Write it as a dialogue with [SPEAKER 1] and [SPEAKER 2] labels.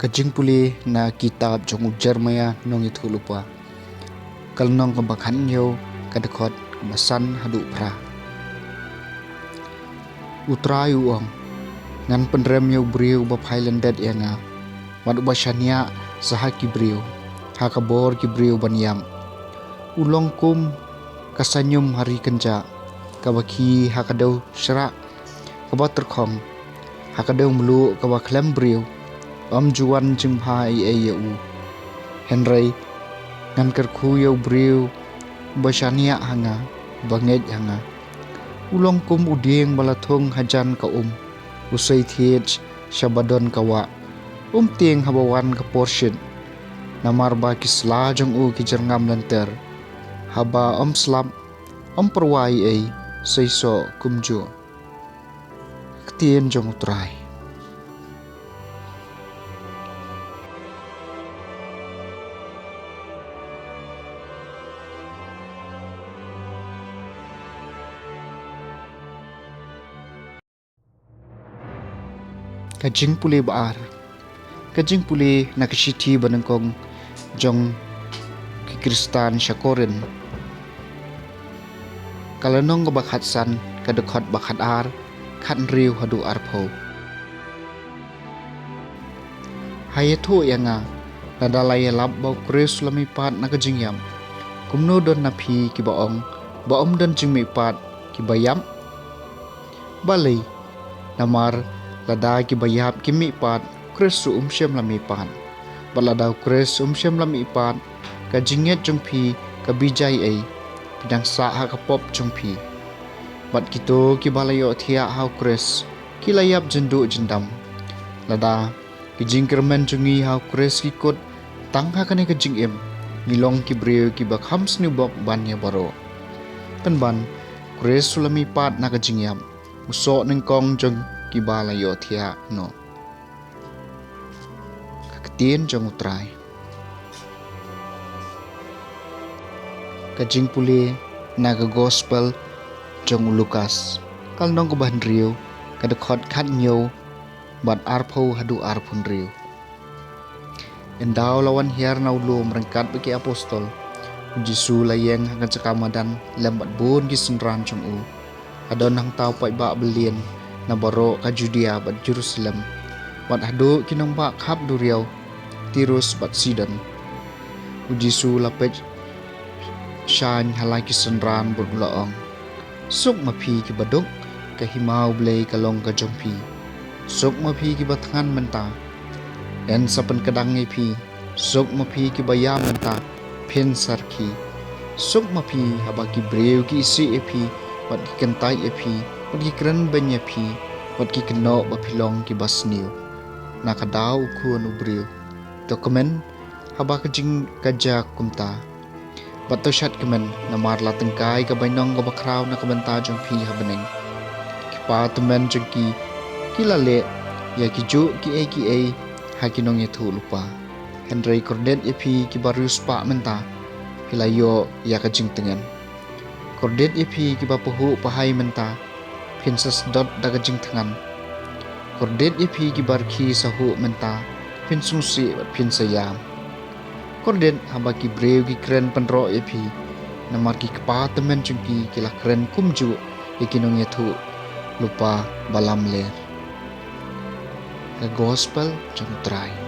[SPEAKER 1] JINGPULE na kitab jong ujar maya nong itu lupa. Kal nong kebakhan yo kadekot masan hadu pra. Trai uang ngan pendrem yo brio ba Highlandet yanga. Madu basyania sahaki brio. Hakabor ki brio banyam. Ulong kum kasanyum hari kenja. Kabaki hakadau syara. Kabat terkong. Hakadau melu kabaklem brio. Juan jingpa ai u Henry ngan kerku yo brio basyania hanga banget hanga ulong kum uding balathong hajan ka usai thiet syabadon kawa tieng habawan ka portion namar ba kisla jong u ki jerngam lanter haba slam perwai ai seiso kumjo ktien jong Trai. JINGPULE baar. JINGPULE na City Banyngkong jong ki Kristan sya Korinth. Kalanong bakhatsan kadekot bakhat ar khat riu hadu arpho. Hayathu yanga nadalay lab bau kres lami pat na kajingyam. Kumno don na phi ki baong don jingmi pat ki bayam. Balay namar lada ki bayap ki mi pat kres syam lami pat baladaw kres syam lami pat ka jinget jong phi ka bijay ai pidang sa ha ka pop jong phi bat kito ki balayo thia haw kres ki layap jendu jendam lada ki jingkermen jongi haw kres ki kot tang ha kane ka jingem nilong ki breu ki bakham snubok banya baro penban kres sulami pat na ka jingyam uso nengkong jong ki balayo thia no kakatien jong Trai. JINGPULE naga gospel jong Lukas kal nong kabahan riu kadekot khat nyo bat arpho hadu arphun riu endaw lawan hiar na ulum rengkat bagi apostol Jisu layeng hangan cakamadan lembat bon gisenran jong u adon hang tau pai ba belien na baro ka Judea bat Jerusalem wat hado kinong ba khap duriaw Tirus bat Sidon Jisu lapet shan halai kisenran bergulaong suk mapi ki badok ka himau blei kalong ka jompi suk mapi ki batngan menta en sapen kadang ngi suk mapi ki bayam menta pen sarki suk mapi habaki breu ki isi epi wat ki kentai epi wat ki kren benya pi wat ki keno bapilong ki basniu nakadaw kuan ubreu dokumen habaka jing kajak kumta bato syat kemen namar la tengkai ka bainong ka bakraw na kabanta jong pi habeneng kipa temen jong ki kilale ya ki ju ki a hakinong yetu lupa Henry kordet epi ki barus pa menta hilayo ya ka jing tengen kordet epi ki bapuhu pahai menta pinsas dot daga jing tengan kordet epi ki barki sahu menta pinsungsi bat pinsayam kordet habaki breu ki kren penro epi namar ki kpa temen jengki kila kren kumju ikinong yetu lupa balam ler. The gospel jong Trai.